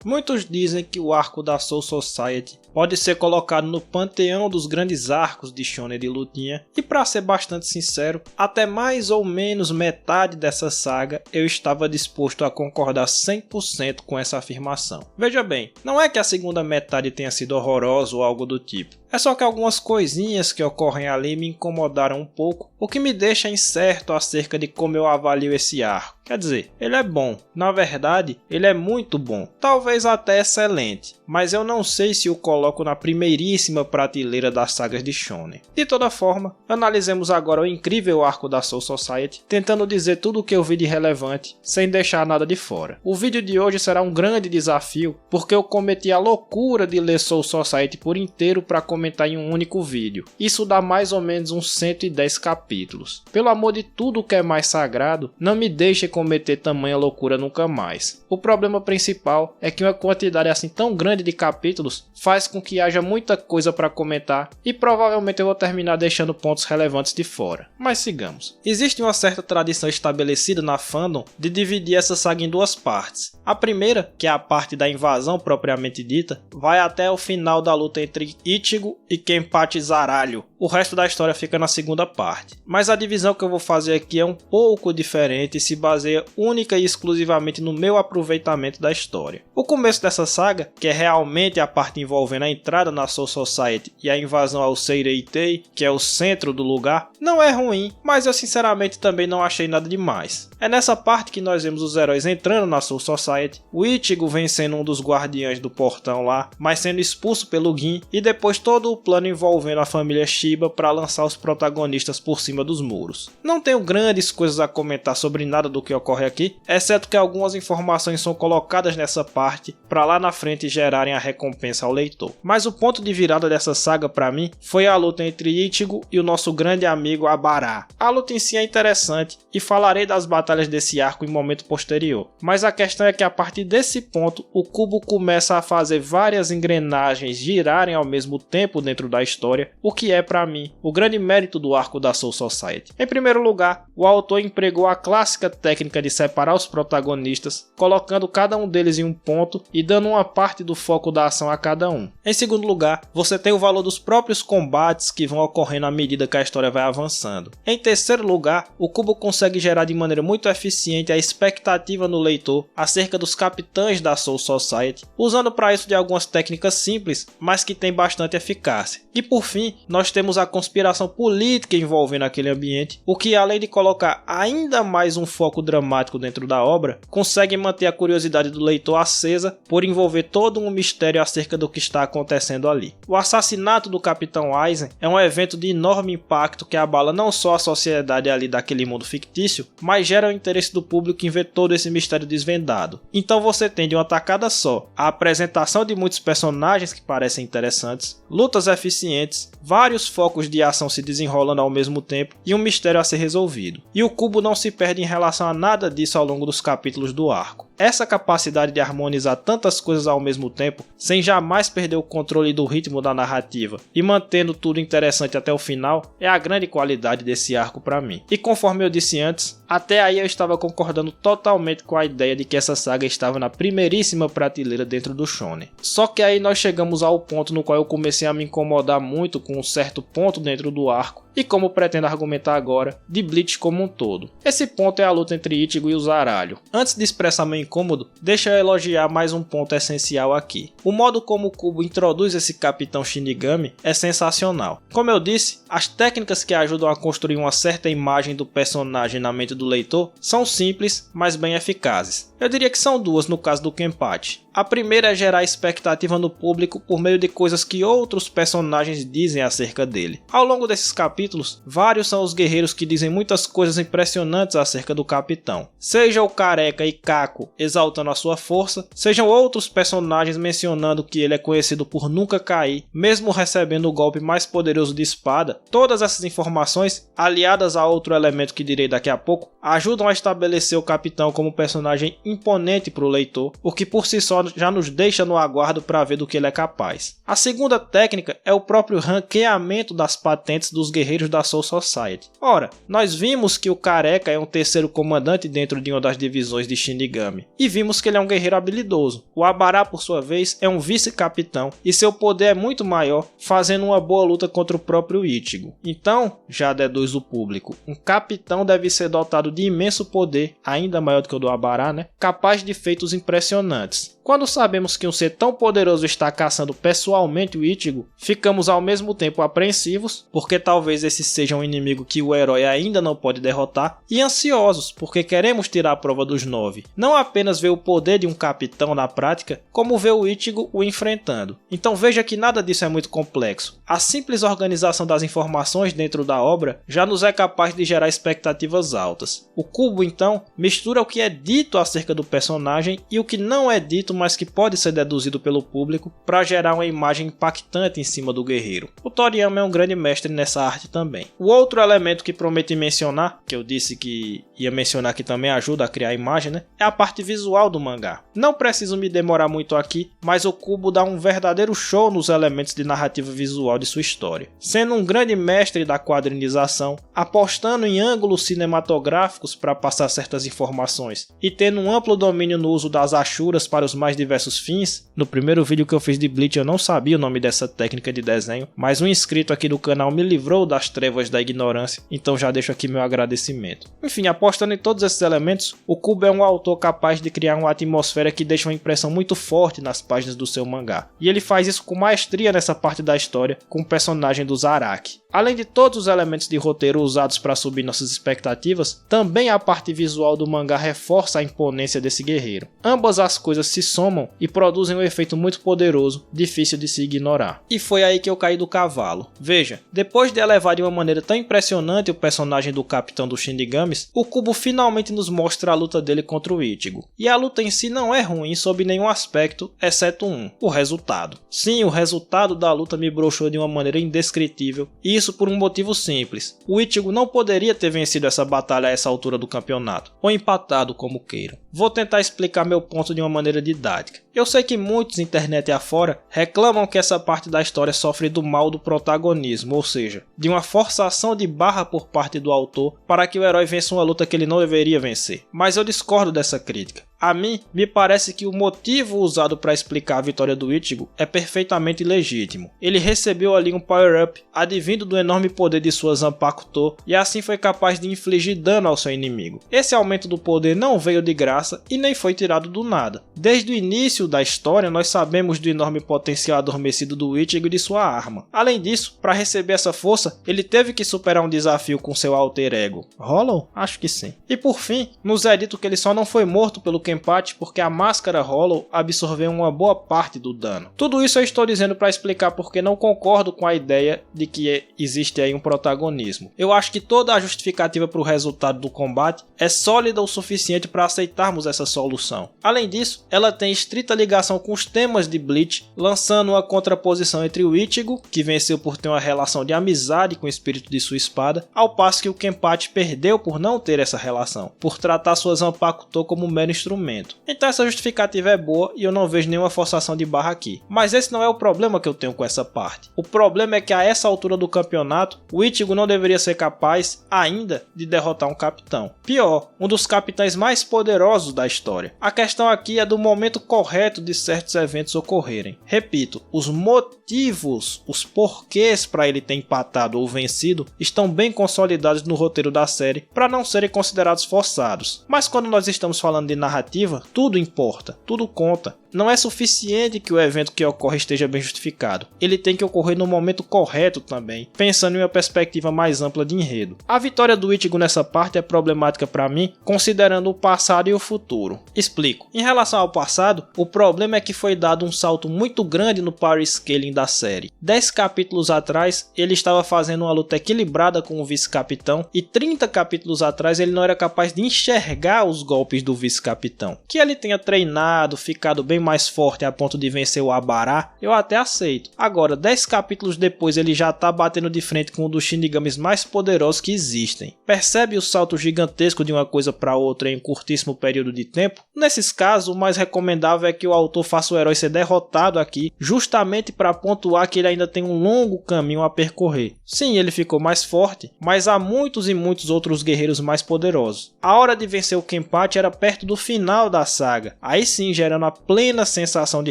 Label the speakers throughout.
Speaker 1: Muitos dizem que o arco da Soul Society pode ser colocado no panteão dos grandes arcos de shonen de lutinha, e para ser bastante sincero, até mais ou menos metade dessa saga eu estava disposto a concordar 100% com essa afirmação. Veja bem, não é que a segunda metade tenha sido horrorosa ou algo do tipo, é só que algumas coisinhas que ocorrem ali me incomodaram um pouco, o que me deixa incerto acerca de como eu avalio esse arco. Quer dizer, ele é bom, na verdade ele é muito bom, talvez até excelente, mas eu não sei se o coloco na primeiríssima prateleira das sagas de shonen. De toda forma, analisemos agora o incrível arco da Soul Society, tentando dizer tudo o que eu vi de relevante, sem deixar nada de fora. O vídeo de hoje será um grande desafio, porque eu cometi a loucura de ler Soul Society por inteiro para comentar em um único vídeo. Isso dá mais ou menos uns 110 capítulos. Pelo amor de tudo que é mais sagrado, não me deixe cometer tamanha loucura nunca mais. O problema principal é que uma quantidade assim tão grande de capítulos faz com que haja muita coisa para comentar e provavelmente eu vou terminar deixando pontos relevantes de fora. Mas sigamos. Existe uma certa tradição estabelecida na fandom de dividir essa saga em duas partes. A primeira, que é a parte da invasão propriamente dita, vai até o final da luta entre Ichigo e Kenpachi Zaralho. O resto da história fica na segunda parte. Mas a divisão que eu vou fazer aqui é um pouco diferente e se baseia única e exclusivamente no meu aproveitamento da história. O começo dessa saga, que é realmente a parte envolvendo a entrada na Soul Society e a invasão ao Seireitei, que é o centro do lugar, não é ruim, mas eu sinceramente também não achei nada demais. É nessa parte que nós vemos os heróis entrando na Soul Society, o Ichigo vencendo um dos guardiães do portão lá, mas sendo expulso pelo Gin, e depois todo o plano envolvendo a família Shiba para lançar os protagonistas por cima dos muros. Não tenho grandes coisas a comentar sobre nada do que ocorre aqui, exceto que algumas informações são colocadas nessa parte para lá na frente gerarem a recompensa ao leitor. Mas o ponto de virada dessa saga para mim foi a luta entre Ichigo e o nosso grande amigo Abará. A luta em si é interessante e falarei das batalhas desse arco em momento posterior, mas a questão é que a partir desse ponto o cubo começa a fazer várias engrenagens girarem ao mesmo tempo dentro da história, o que é para mim o grande mérito do arco da Soul Society. Em primeiro lugar, o autor empregou a clássica técnica de separar os protagonistas, colocando cada um deles em um ponto e dando uma parte do foco da ação a cada um. Em segundo lugar, você tem o valor dos próprios combates que vão ocorrendo à medida que a história vai avançando. Em terceiro lugar, o cubo consegue gerar de maneira muito eficiente a expectativa no leitor acerca dos capitães da Soul Society, usando para isso de algumas técnicas simples, mas que têm bastante eficácia. E por fim, nós temos a conspiração política envolvendo aquele ambiente, o que além de colocar ainda mais um foco dramático dentro da obra, consegue manter a curiosidade do leitor acesa por envolver todo um mistério acerca do que está acontecendo ali. O assassinato do Capitão Aizen é um evento de enorme impacto que abala não só a sociedade ali daquele mundo fictício, mas gera o interesse do público em ver todo esse mistério desvendado. Então você tem de uma tacada só a apresentação de muitos personagens que parecem interessantes, lutas eficientes, vários focos de ação se desenrolando ao mesmo tempo e um mistério a ser resolvido. E o cubo não se perde em relação a nada disso ao longo dos capítulos do arco. Essa capacidade de harmonizar tantas coisas ao mesmo tempo, sem jamais perder o controle do ritmo da narrativa e mantendo tudo interessante até o final, é a grande qualidade desse arco para mim. E conforme eu disse antes, até aí eu estava concordando totalmente com a ideia de que essa saga estava na primeiríssima prateleira dentro do shonen. Só que aí nós chegamos ao ponto no qual eu comecei a me incomodar muito com um certo ponto dentro do arco, e como pretendo argumentar agora, de Bleach como um todo. Esse ponto é a luta entre Ichigo e o Zaralho. Antes de expressar meu incômodo, deixa eu elogiar mais um ponto essencial aqui. O modo como o cubo introduz esse Capitão Shinigami é sensacional. Como eu disse, as técnicas que ajudam a construir uma certa imagem do personagem na mente do leitor são simples, mas bem eficazes. Eu diria que são duas no caso do Kenpachi. A primeira é gerar expectativa no público por meio de coisas que outros personagens dizem acerca dele. Ao longo desses capítulos, vários são os guerreiros que dizem muitas coisas impressionantes acerca do capitão. Seja o Careca e Kako exaltando a sua força, sejam outros personagens mencionando que ele é conhecido por nunca cair, mesmo recebendo o golpe mais poderoso de espada. Todas essas informações, aliadas a outro elemento que direi daqui a pouco, ajudam a estabelecer o capitão como um personagem imponente para o leitor, o que por si só só já nos deixa no aguardo para ver do que ele é capaz. A segunda técnica é o próprio ranqueamento das patentes dos guerreiros da Soul Society. Ora, nós vimos que o Careca é um terceiro comandante dentro de uma das divisões de Shinigami, e vimos que ele é um guerreiro habilidoso. O Abará, por sua vez, é um vice-capitão, e seu poder é muito maior, fazendo uma boa luta contra o próprio Ichigo. Então, já deduz o público, um capitão deve ser dotado de imenso poder, ainda maior do que o do Abará, né? Capaz de feitos impressionantes. Quando sabemos que um ser tão poderoso está caçando pessoalmente o Ichigo, ficamos ao mesmo tempo apreensivos, porque talvez esse seja um inimigo que o herói ainda não pode derrotar, e ansiosos, porque queremos tirar a prova dos 9. Não apenas ver o poder de um capitão na prática, como ver o Ichigo o enfrentando. Então veja que nada disso é muito complexo. A simples organização das informações dentro da obra já nos é capaz de gerar expectativas altas. O Kubo, então, mistura o que é dito acerca do personagem e o que não é dito, mas que pode ser deduzido pelo público para gerar uma imagem impactante em cima do guerreiro. O Toriyama é um grande mestre nessa arte também. O outro elemento que prometi mencionar, que eu disse que ia mencionar que também ajuda a criar a imagem, né, é a parte visual do mangá. Não preciso me demorar muito aqui, mas o Kubo dá um verdadeiro show nos elementos de narrativa visual de sua história. Sendo um grande mestre da quadrinização, apostando em ângulos cinematográficos para passar certas informações e tendo um amplo domínio no uso das achuras para os mais diversos fins. No primeiro vídeo que eu fiz de Bleach eu não sabia o nome dessa técnica de desenho, mas um inscrito aqui do canal me livrou das trevas da ignorância, então já deixo aqui meu agradecimento. Enfim, apostando em todos esses elementos, o Kubo é um autor capaz de criar uma atmosfera que deixa uma impressão muito forte nas páginas do seu mangá, e ele faz isso com maestria nessa parte da história com o personagem do Zaraki. Além de todos os elementos de roteiro usados para subir nossas expectativas, também a parte visual do mangá reforça a imponência desse guerreiro. Ambas as coisas se somam e produzem um efeito muito poderoso, difícil de se ignorar. E foi aí que eu caí do cavalo. Veja, depois de elevar de uma maneira tão impressionante o personagem do capitão dos Shinigamis, o Kubo finalmente nos mostra a luta dele contra o Ichigo. E a luta em si não é ruim sob nenhum aspecto, exceto o resultado. Sim, o resultado da luta me broxou de uma maneira indescritível, e isso por um motivo simples. O Ichigo não poderia ter vencido essa batalha a essa altura do campeonato, ou empatado como queiram. Vou tentar explicar meu ponto de uma maneira didática. Eu sei que muitos internet afora reclamam que essa parte da história sofre do mal do protagonismo, ou seja, de uma forçação de barra por parte do autor para que o herói vença uma luta que ele não deveria vencer. Mas eu discordo dessa crítica. A mim, me parece que o motivo usado para explicar a vitória do Ichigo é perfeitamente legítimo. Ele recebeu ali um power-up advindo do enorme poder de sua Zanpakuto e assim foi capaz de infligir dano ao seu inimigo. Esse aumento do poder não veio de graça e nem foi tirado do nada. Desde o início da história nós sabemos do enorme potencial adormecido do Ichigo e de sua arma. Além disso, para receber essa força, ele teve que superar um desafio com seu alter ego. Hollow? Acho que sim. E por fim, nos é dito que ele só não foi morto pelo Kenpachi porque a máscara Hollow absorveu uma boa parte do dano. Tudo isso eu estou dizendo para explicar porque não concordo com a ideia de que existe aí um protagonismo. Eu acho que toda a justificativa para o resultado do combate é sólida o suficiente para aceitarmos essa solução. Além disso, ela tem estrita ligação com os temas de Bleach, lançando uma contraposição entre o Ichigo, que venceu por ter uma relação de amizade com o espírito de sua espada, ao passo que o Kenpachi perdeu por não ter essa relação, por tratar sua Zanpakuto como um mero instrumento. Então essa justificativa é boa e eu não vejo nenhuma forçação de barra aqui. Mas esse não é o problema que eu tenho com essa parte. O problema é que a essa altura do campeonato, o Ichigo não deveria ser capaz ainda de derrotar um capitão. Pior, um dos capitães mais poderosos da história. A questão aqui é do momento correto de certos eventos ocorrerem. Repito, os motivos, os porquês para ele ter empatado ou vencido estão bem consolidados no roteiro da série para não serem considerados forçados. Mas quando nós estamos falando de narrativa, tudo importa, tudo conta. Não é suficiente que o evento que ocorre esteja bem justificado. Ele tem que ocorrer no momento correto também, pensando em uma perspectiva mais ampla de enredo. A vitória do Ichigo nessa parte é problemática para mim, considerando o passado e o futuro. Explico. Em relação ao passado, o problema é que foi dado um salto muito grande no power scaling da série. 10 capítulos atrás, ele estava fazendo uma luta equilibrada com o vice-capitão, e 30 capítulos atrás ele não era capaz de enxergar os golpes do vice-capitão. Que ele tenha treinado, ficado bem mais forte a ponto de vencer o Abará, eu até aceito. Agora, 10 capítulos depois ele já tá batendo de frente com um dos Shinigamis mais poderosos que existem. Percebe o salto gigantesco de uma coisa para outra em um curtíssimo período de tempo? Nesses casos, o mais recomendável é que o autor faça o herói ser derrotado aqui, justamente para pontuar que ele ainda tem um longo caminho a percorrer. Sim, ele ficou mais forte, mas há muitos e muitos outros guerreiros mais poderosos. A hora de vencer o Kenpachi era perto do final da saga, aí sim gerando a plena sensação de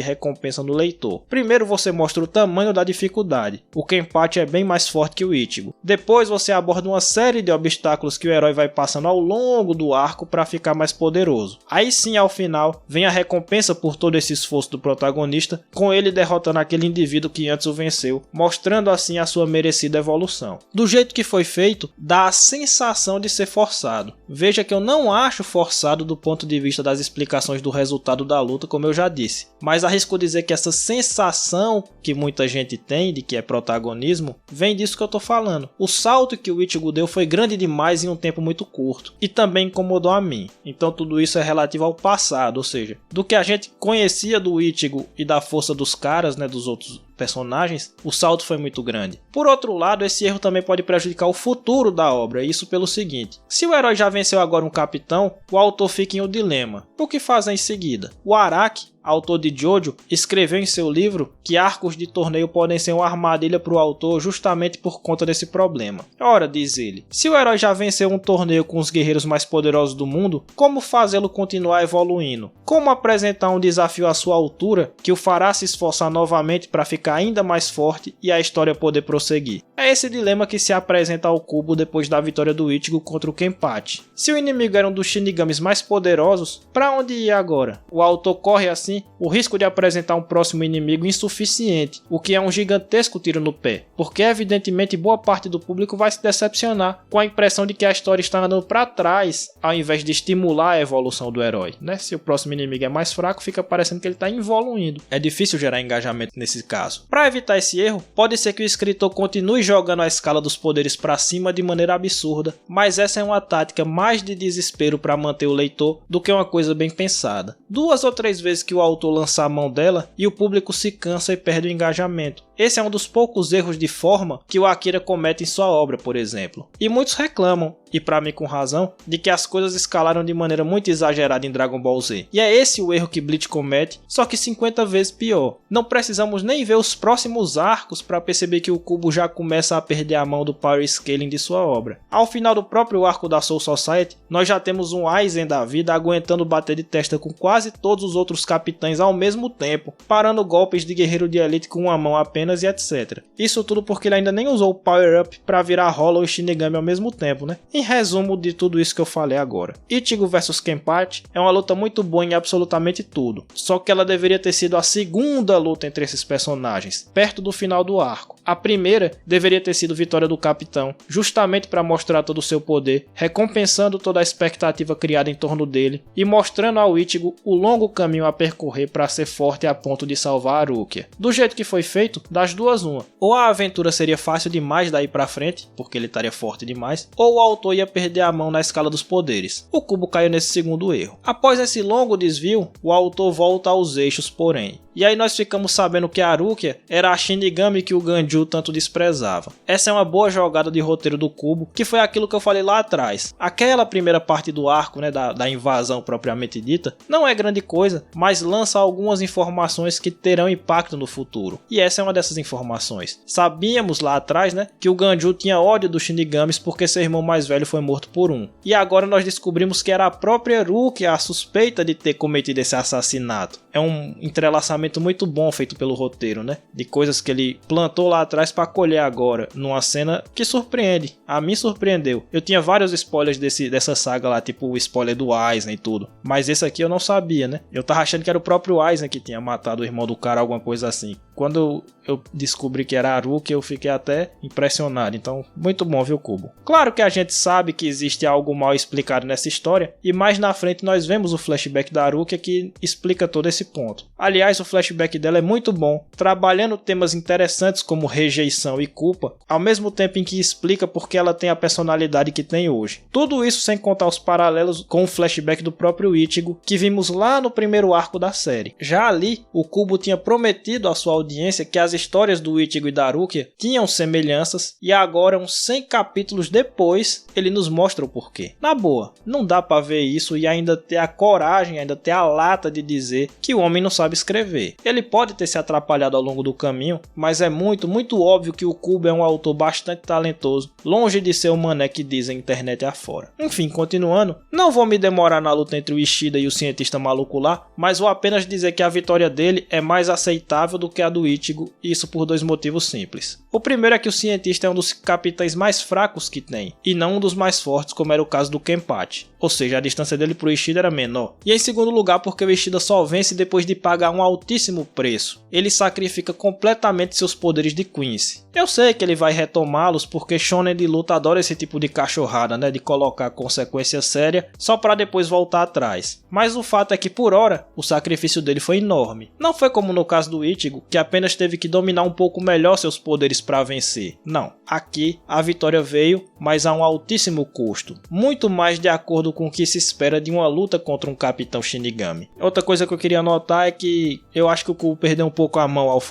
Speaker 1: recompensa no leitor. Primeiro você mostra o tamanho da dificuldade, o Kenpachi é bem mais forte que o Ichigo. Depois você aborda uma série de obstáculos que o herói vai passando ao longo do arco para ficar mais poderoso. Aí sim, ao final, vem a recompensa por todo esse esforço do protagonista, com ele derrotando aquele indivíduo que antes o venceu, mostrando assim a sua merecida evolução. Do jeito que foi feito, dá a sensação de ser forçado. Veja que eu não acho forçado do ponto de vista das explicações do resultado da luta, como eu já disse, mas arrisco dizer que essa sensação que muita gente tem de que é protagonismo, vem disso que eu tô falando. O salto que o Ichigo deu foi grande demais em um tempo muito curto, e também incomodou a mim. Então tudo isso é relativo ao passado, ou seja, do que a gente conhecia do Ichigo e da força dos caras, né, dos outros personagens, o salto foi muito grande. Por outro lado, esse erro também pode prejudicar o futuro da obra, isso pelo seguinte: se o herói já venceu agora um capitão, o autor fica em um dilema. O que fazer em seguida? O Araki, autor de Jojo, escreveu em seu livro que arcos de torneio podem ser uma armadilha para o autor justamente por conta desse problema. Ora, diz ele, se o herói já venceu um torneio com os guerreiros mais poderosos do mundo, como fazê-lo continuar evoluindo? Como apresentar um desafio à sua altura que o fará se esforçar novamente para ficar ainda mais forte e a história poder prosseguir? É esse dilema que se apresenta ao Kubo depois da vitória do Ichigo contra o Kenpachi. Se o inimigo era um dos Shinigamis mais poderosos, para onde ir agora? O autor corre assim o risco de apresentar um próximo inimigo insuficiente, o que é um gigantesco tiro no pé, porque evidentemente boa parte do público vai se decepcionar com a impressão de que a história está andando para trás ao invés de estimular a evolução do herói, né? Se o próximo inimigo é mais fraco, fica parecendo que ele está evoluindo. É difícil gerar engajamento nesse caso. Para evitar esse erro, pode ser que o escritor continue jogando a escala dos poderes para cima de maneira absurda, mas essa é uma tática mais de desespero para manter o leitor do que uma coisa bem pensada. 2 ou 3 vezes que o autor lançar a mão dela e o público se cansa e perde o engajamento. Esse é um dos poucos erros de forma que o Akira comete em sua obra, por exemplo. E muitos reclamam, e para mim com razão, de que as coisas escalaram de maneira muito exagerada em Dragon Ball Z. E é esse o erro que Bleach comete, só que 50 vezes pior. Não precisamos nem ver os próximos arcos para perceber que o Kubo já começa a perder a mão do power scaling de sua obra. Ao final do próprio arco da Soul Society, nós já temos um Aizen da vida aguentando bater de testa com quase todos os outros capitães ao mesmo tempo, parando golpes de guerreiro de elite com uma mão apenas e etc. Isso tudo porque ele ainda nem usou o Power Up para virar Hollow e Shinigami ao mesmo tempo, né? Em resumo de tudo isso que eu falei agora, Ichigo vs Kenpachi é uma luta muito boa em absolutamente tudo, só que ela deveria ter sido a segunda luta entre esses personagens, perto do final do arco. A primeira deveria ter sido vitória do capitão, justamente para mostrar todo o seu poder, recompensando toda a expectativa criada em torno dele e mostrando ao Ichigo o longo caminho a percorrer para ser forte a ponto de salvar a Rukia. Do jeito que foi feito, das duas uma. Ou a aventura seria fácil demais daí pra frente, porque ele estaria forte demais, ou o autor ia perder a mão na escala dos poderes. O Kubo caiu nesse segundo erro. Após esse longo desvio, o autor volta aos eixos, porém. E aí nós ficamos sabendo que a Rukia era a Shinigami que o Ganju tanto desprezava. Essa é uma boa jogada de roteiro do Kubo, que foi aquilo que eu falei lá atrás. Aquela primeira parte do arco, né, da invasão propriamente dita, não é grande coisa, mas lança algumas informações que terão impacto no futuro. E essa é uma dessas informações. Sabíamos lá atrás, né, que o Ganju tinha ódio dos Shinigamis porque seu irmão mais velho foi morto por um. E agora nós descobrimos que era a própria Rukia a suspeita de ter cometido esse assassinato. É um entrelaçamento muito bom feito pelo roteiro, né? De coisas que ele plantou lá atrás para colher agora, numa cena que surpreende. A mim surpreendeu. Eu tinha vários spoilers dessa saga lá, tipo o spoiler do Aizen e tudo. Mas esse aqui eu não sabia, né? Eu tava achando que era o próprio Aizen que tinha matado o irmão do cara, alguma coisa assim. Quando eu descobri que era a Rukia, eu fiquei até impressionado. Então, muito bom, viu, Kubo? Claro que a gente sabe que existe algo mal explicado nessa história, e mais na frente nós vemos o flashback da Rukia que explica todo esse ponto. Aliás, o flashback dela é muito bom, trabalhando temas interessantes como rejeição e culpa, ao mesmo tempo em que explica por que ela tem a personalidade que tem hoje. Tudo isso sem contar os paralelos com o flashback do próprio Ichigo, que vimos lá no primeiro arco da série. Já ali, o Kubo tinha prometido à sua audiência que as histórias do Ichigo e da Rukia tinham semelhanças, e agora, uns 100 capítulos depois, ele nos mostra o porquê. Na boa, não dá pra ver isso e ainda ter a coragem, ainda ter a lata de dizer que o homem não sabe escrever. Ele pode ter se atrapalhado ao longo do caminho, mas é muito óbvio que o Kubo é um autor bastante talentoso, longe de ser o mané que dizem internet afora. Enfim, continuando, não vou me demorar na luta entre o Ishida e o cientista maluco lá, mas vou apenas dizer que a vitória dele é mais aceitável do que a do Ichigo, e isso por dois motivos simples. O primeiro é que o cientista é um dos capitães mais fracos que tem, e não um dos mais fortes, como era o caso do Kenpachi, ou seja, a distância dele pro Ishida era menor. E em segundo lugar, porque o Ishida só vence depois de pagar um altíssimo preço. Ele sacrifica completamente seus poderes de Quincy. Eu sei que ele vai retomá-los porque shonen de luta adora esse tipo de cachorrada, né, de colocar consequência séria só para depois voltar atrás. Mas o fato é que por hora, o sacrifício dele foi enorme. Não foi como no caso do Ichigo, que apenas teve que dominar um pouco melhor seus poderes para vencer. Não, aqui a vitória veio, mas a um altíssimo custo. Muito mais de acordo com o que se espera de uma luta contra um capitão Shinigami. Outra coisa que eu queria notar é que eu acho que o Kubo perdeu um pouco a mão ao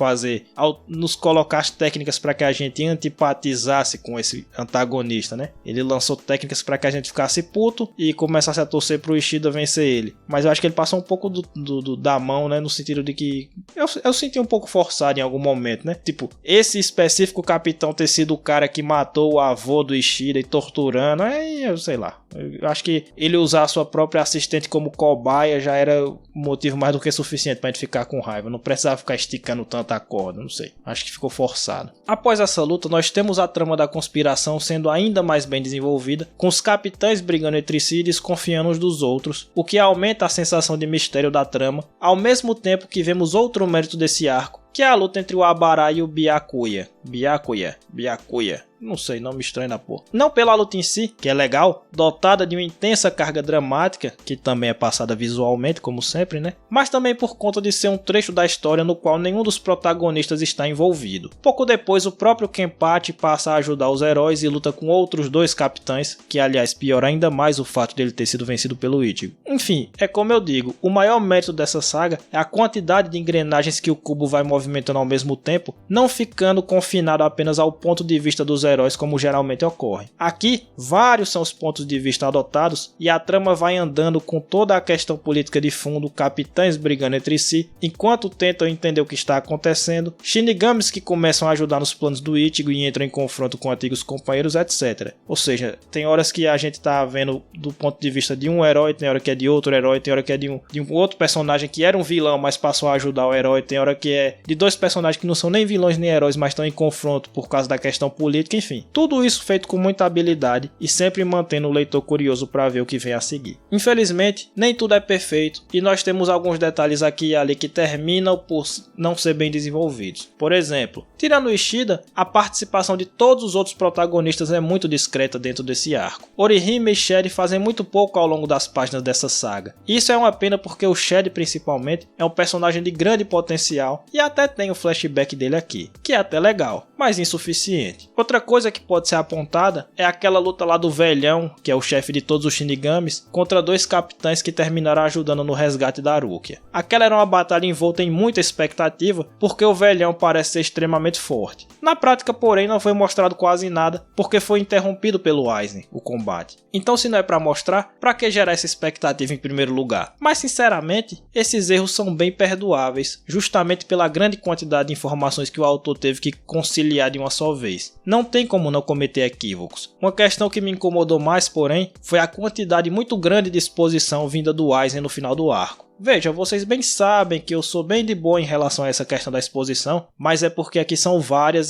Speaker 1: nos colocar as técnicas para que a gente antipatizasse com esse antagonista, né? Ele lançou técnicas para que a gente ficasse puto e começasse a torcer pro Ishida vencer ele. Mas eu acho que ele passou um pouco da mão, né? No sentido de que eu senti um pouco forçado em algum momento, né? Tipo, esse específico capitão ter sido o cara que matou o avô do Ishida e torturando, aí eu sei lá. Eu acho que ele usar a sua própria assistente como cobaia já era motivo mais do que suficiente pra gente ficar com raiva. Não precisava ficar esticando tanto a corda, não sei. Acho que ficou forçado. Após essa luta, nós temos a trama da conspiração sendo ainda mais bem desenvolvida, com os capitães brigando entre si e desconfiando uns dos outros, o que aumenta a sensação de mistério da trama, ao mesmo tempo que vemos outro mérito desse arco, que é a luta entre o Abara e o Byakuya. Não sei, nome estranho na porra. Não pela luta em si, que é legal, dotada de uma intensa carga dramática, que também é passada visualmente, como sempre, né? Mas também por conta de ser um trecho da história no qual nenhum dos protagonistas está envolvido. Pouco depois, o próprio Kenpachi passa a ajudar os heróis e luta com outros dois capitães, que aliás piora ainda mais o fato dele ter sido vencido pelo Ichigo. Enfim, é como eu digo, o maior mérito dessa saga é a quantidade de engrenagens que o Kubo vai movimentando ao mesmo tempo, não ficando confinado apenas ao ponto de vista dos heróis como geralmente ocorre. Aqui, vários são os pontos de vista adotados e a trama vai andando com toda a questão política de fundo, capitães brigando entre si, enquanto tentam entender o que está acontecendo, Shinigamis que começam a ajudar nos planos do Ichigo e entram em confronto com antigos companheiros, etc. Ou seja, tem horas que a gente está vendo do ponto de vista de um herói, tem hora que é de outro herói, tem hora que é de um outro personagem que era um vilão, mas passou a ajudar o herói, tem hora que é de dois personagens que não são nem vilões nem heróis, mas estão em confronto por causa da questão política, enfim. Tudo isso feito com muita habilidade e sempre mantendo o leitor curioso para ver o que vem a seguir. Infelizmente, nem tudo é perfeito e nós temos alguns detalhes aqui e ali que terminam por não ser bem desenvolvidos. Por exemplo, tirando o Ishida, a participação de todos os outros protagonistas é muito discreta dentro desse arco. Orihime e Shed fazem muito pouco ao longo das páginas dessa saga. Isso é uma pena porque o Shed principalmente é um personagem de grande potencial e até tem o flashback dele aqui, que é até legal, mas insuficiente. Outra coisa que pode ser apontada é aquela luta lá do velhão, que é o chefe de todos os Shinigamis, contra dois capitães que terminaram ajudando no resgate da Rukia. Aquela era uma batalha envolta em muita expectativa, porque o velhão parece ser extremamente forte. Na prática, porém, não foi mostrado quase nada, porque foi interrompido pelo Aizen, o combate. Então, se não é pra mostrar, pra que gerar essa expectativa em primeiro lugar? Mas, sinceramente, esses erros são bem perdoáveis, justamente pela grande quantidade de informações que o autor teve que conciliar de uma só vez. Não tem como não cometer equívocos. Uma questão que me incomodou mais, porém, foi a quantidade muito grande de exposição vinda do Aizen no final do arco. Veja, vocês bem sabem que eu sou bem de boa em relação a essa questão da exposição, mas é porque aqui são várias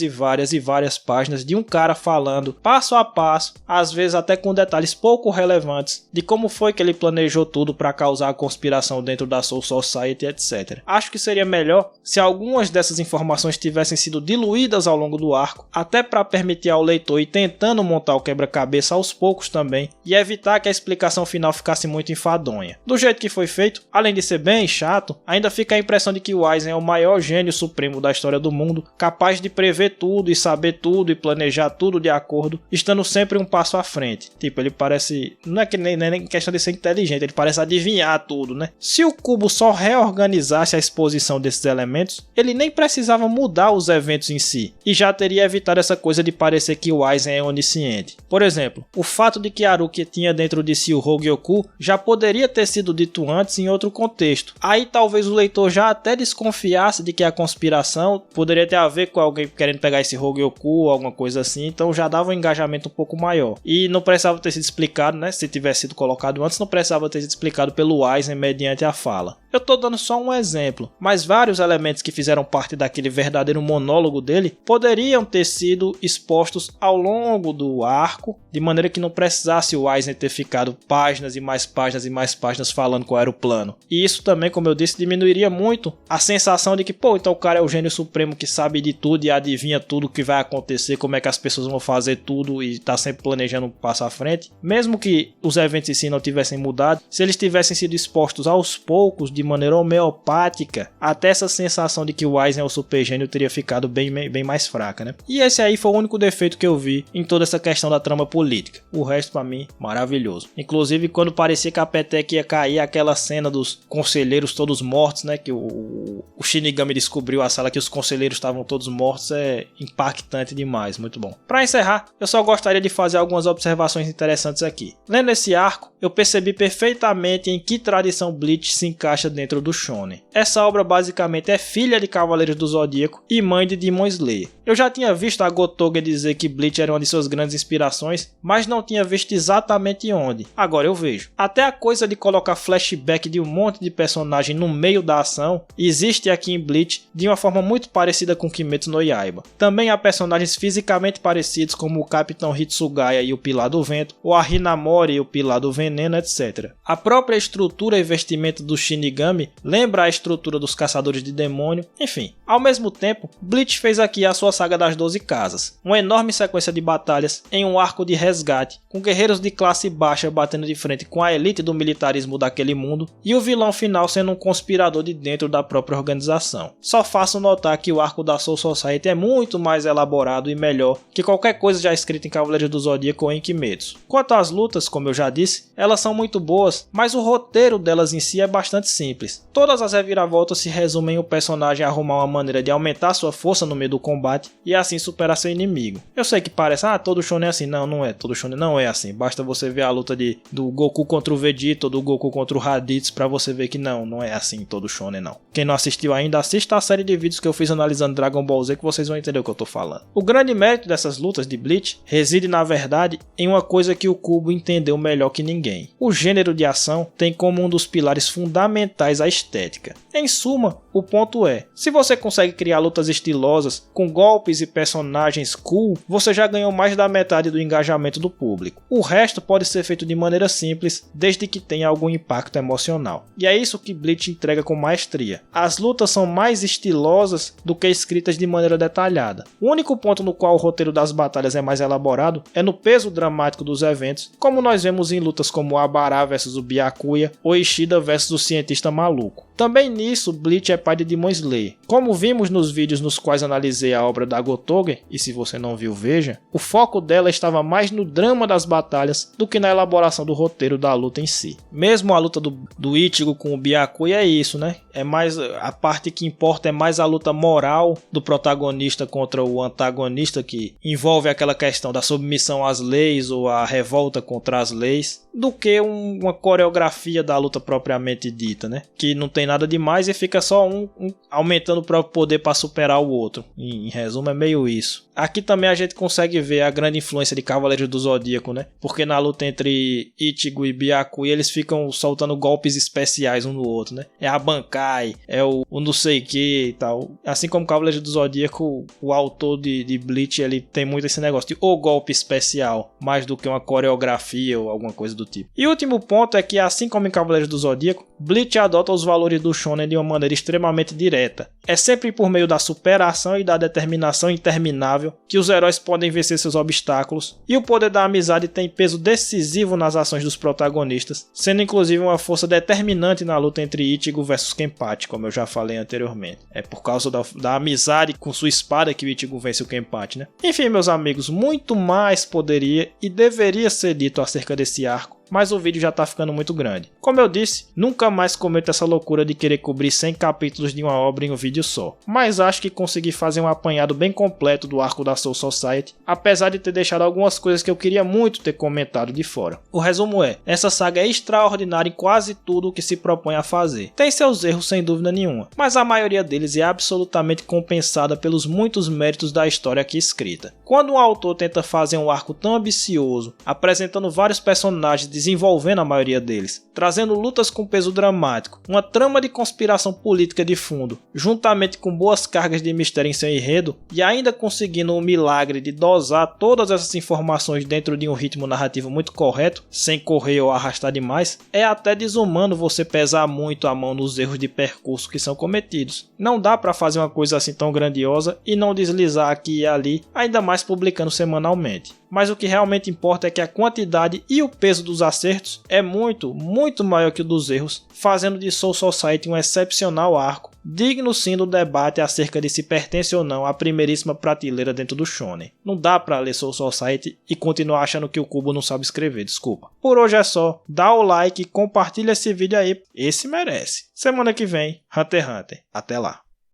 Speaker 1: páginas de um cara falando passo a passo, às vezes até com detalhes pouco relevantes, de como foi que ele planejou tudo para causar a conspiração dentro da Soul Society, etc. Acho que seria melhor se algumas dessas informações tivessem sido diluídas ao longo do arco, até para permitir ao leitor ir tentando montar o quebra-cabeça aos poucos também, e evitar que a explicação final ficasse muito enfadonha. Do jeito que foi feito, além de de ser bem chato, ainda fica a impressão de que o Aizen é o maior gênio supremo da história do mundo, capaz de prever tudo e saber tudo e planejar tudo de acordo, estando sempre um passo à frente. Tipo, ele parece... Não é que nem questão de ser inteligente, ele parece adivinhar tudo, né? Se o Kubo só reorganizasse a exposição desses elementos, ele nem precisava mudar os eventos em si, e já teria evitado essa coisa de parecer que o Aizen é onisciente. Por exemplo, o fato de que Haruki tinha dentro de si o Hogyoku já poderia ter sido dito antes em outro contexto. Aí talvez o leitor já até desconfiasse de que a conspiração poderia ter a ver com alguém querendo pegar esse Hogyoku ou alguma coisa assim, então já dava um engajamento um pouco maior. E não precisava ter sido explicado, né? Se tivesse sido colocado antes, não precisava ter sido explicado pelo Aizen mediante a fala. Eu tô dando só um exemplo, mas vários elementos que fizeram parte daquele verdadeiro monólogo dele poderiam ter sido expostos ao longo do arco, de maneira que não precisasse o Aizen ter ficado páginas e mais páginas e mais páginas falando qual era o plano. E isso também, como eu disse, diminuiria muito a sensação de que, pô, então o cara é o gênio supremo que sabe de tudo e adivinha tudo o que vai acontecer, como é que as pessoas vão fazer tudo e tá sempre planejando um passo à frente. Mesmo que os eventos em si não tivessem mudado, se eles tivessem sido expostos aos poucos, de maneira homeopática, até essa sensação de que o Aizen é o super gênio teria ficado bem mais fraca, né? E esse aí foi o único defeito que eu vi em toda essa questão da trama política. O resto, pra mim, maravilhoso. Inclusive, quando parecia que a peteca ia cair, aquela cena dos conselheiros todos mortos, né? Que o Shinigami descobriu a sala que os conselheiros estavam todos mortos, é impactante demais, muito bom. Pra encerrar, eu só gostaria de fazer algumas observações interessantes aqui. Lendo esse arco, eu percebi perfeitamente em que tradição Bleach se encaixa dentro do shonen. Essa obra basicamente é filha de Cavaleiros do Zodíaco e mãe de Demon Slayer. Eu já tinha visto a Gotoge dizer que Bleach era uma de suas grandes inspirações, mas não tinha visto exatamente onde. Agora eu vejo. Até a coisa de colocar flashback de um monte de personagem no meio da ação existe aqui em Bleach de uma forma muito parecida com Kimetsu no Yaiba. Também há personagens fisicamente parecidos como o Capitão Hitsugaya e o Pilar do Vento, ou a Hinamori e o Pilar do Veneno, etc. A própria estrutura e vestimenta do Shinigami lembra a estrutura dos Caçadores de Demônio, enfim. Ao mesmo tempo, Bleach fez aqui a sua saga das 12 casas, uma enorme sequência de batalhas em um arco de resgate, com guerreiros de classe baixa batendo de frente com a elite do militarismo daquele mundo e o vilão final sendo um conspirador de dentro da própria organização. Só faço notar que o arco da Soul Society é muito mais elaborado e melhor que qualquer coisa já escrita em Cavaleiros do Zodíaco ou em Kimetsu. Quanto às lutas, como eu já disse, elas são muito boas, mas o roteiro delas em si é bastante simples. Todas as reviravoltas se resumem em o personagem arrumar uma maneira de aumentar sua força no meio do combate e assim superar seu inimigo. Eu sei que parece, todo shonen é assim. Não, não é. Todo shonen não é assim. Basta você ver a luta do Goku contra o Vegeta ou do Goku contra o Raditz pra você ver que não é assim todo shonen não. Quem não assistiu ainda, assista a série de vídeos que eu fiz analisando Dragon Ball Z que vocês vão entender o que eu tô falando. O grande mérito dessas lutas de Bleach reside na verdade em uma coisa que o Kubo entendeu melhor que ninguém. O gênero de ação tem como um dos pilares fundamentais a estética. Em suma, o ponto é, se você consegue criar lutas estilosas com golpes e personagens cool, você já ganhou mais da metade do engajamento do público. O resto pode ser feito de maneira simples, desde que tenha algum impacto emocional. E é isso que Bleach entrega com maestria. As lutas são mais estilosas do que escritas de maneira detalhada. O único ponto no qual o roteiro das batalhas é mais elaborado é no peso dramático dos eventos, como nós vemos em lutas como Abara vs o Byakuya ou Ishida vs o cientista maluco. Também nisso, Bleach é pai de Demon Slayer. Como vimos nos vídeos nos quais analisei a obra da Gotoge, e se você não viu, veja, o foco dela estava mais no drama das batalhas do que na elaboração do roteiro da luta em si. Mesmo a luta do Ichigo com o Byakuya é isso, né? É mais a parte que importa é mais a luta moral do protagonista contra o antagonista, que envolve aquela questão da submissão às leis ou a revolta contra as leis, do que uma coreografia da luta propriamente dita, né? Que não tem nada demais e fica só um aumentando o próprio poder para superar o outro. Em resumo, é meio isso. Aqui também a gente consegue ver a grande influência de Cavaleiros do Zodíaco, né? Porque na luta entre Ichigo e Byakuya eles ficam soltando golpes especiais um no outro, né? É a Bankai, é o não sei que e tal. Assim como Cavaleiros do Zodíaco, o autor de Bleach, ele tem muito esse negócio de o golpe especial, mais do que uma coreografia ou alguma coisa do tipo. E o último ponto é que, assim como em Cavaleiros do Zodíaco, Bleach adota os valores valores do shonen de uma maneira extremamente direta. É sempre por meio da superação e da determinação interminável que os heróis podem vencer seus obstáculos, e o poder da amizade tem peso decisivo nas ações dos protagonistas, sendo inclusive uma força determinante na luta entre Ichigo versus Kenpachi, como eu já falei anteriormente. É por causa da amizade com sua espada que o Ichigo vence o Kenpachi, né? Enfim, meus amigos, muito mais poderia e deveria ser dito acerca desse arco, mas o vídeo já tá ficando muito grande. Como eu disse, nunca mais cometo essa loucura de querer cobrir 100 capítulos de uma obra em um vídeo só, mas acho que consegui fazer um apanhado bem completo do arco da Soul Society, apesar de ter deixado algumas coisas que eu queria muito ter comentado de fora. O resumo é, essa saga é extraordinária em quase tudo o que se propõe a fazer. Tem seus erros sem dúvida nenhuma, mas a maioria deles é absolutamente compensada pelos muitos méritos da história aqui escrita. Quando um autor tenta fazer um arco tão ambicioso, apresentando vários personagens, desenvolvendo a maioria deles, trazendo lutas com peso dramático, uma trama de conspiração política de fundo, juntamente com boas cargas de mistério em seu enredo, e ainda conseguindo o milagre de dosar todas essas informações dentro de um ritmo narrativo muito correto, sem correr ou arrastar demais, é até desumano você pesar muito a mão nos erros de percurso que são cometidos. Não dá pra fazer uma coisa assim tão grandiosa e não deslizar aqui e ali, ainda mais publicando semanalmente. Mas o que realmente importa é que a quantidade e o peso dos acertos é muito maior que o dos erros, fazendo de Soul Society um excepcional arco, digno sim do debate acerca de se pertence ou não à primeiríssima prateleira dentro do shonen. Não dá pra ler Soul Society e continuar achando que o Kubo não sabe escrever, desculpa. Por hoje é só, dá o like e compartilha esse vídeo aí, esse merece. Semana que vem, Hunter x Hunter. Até lá.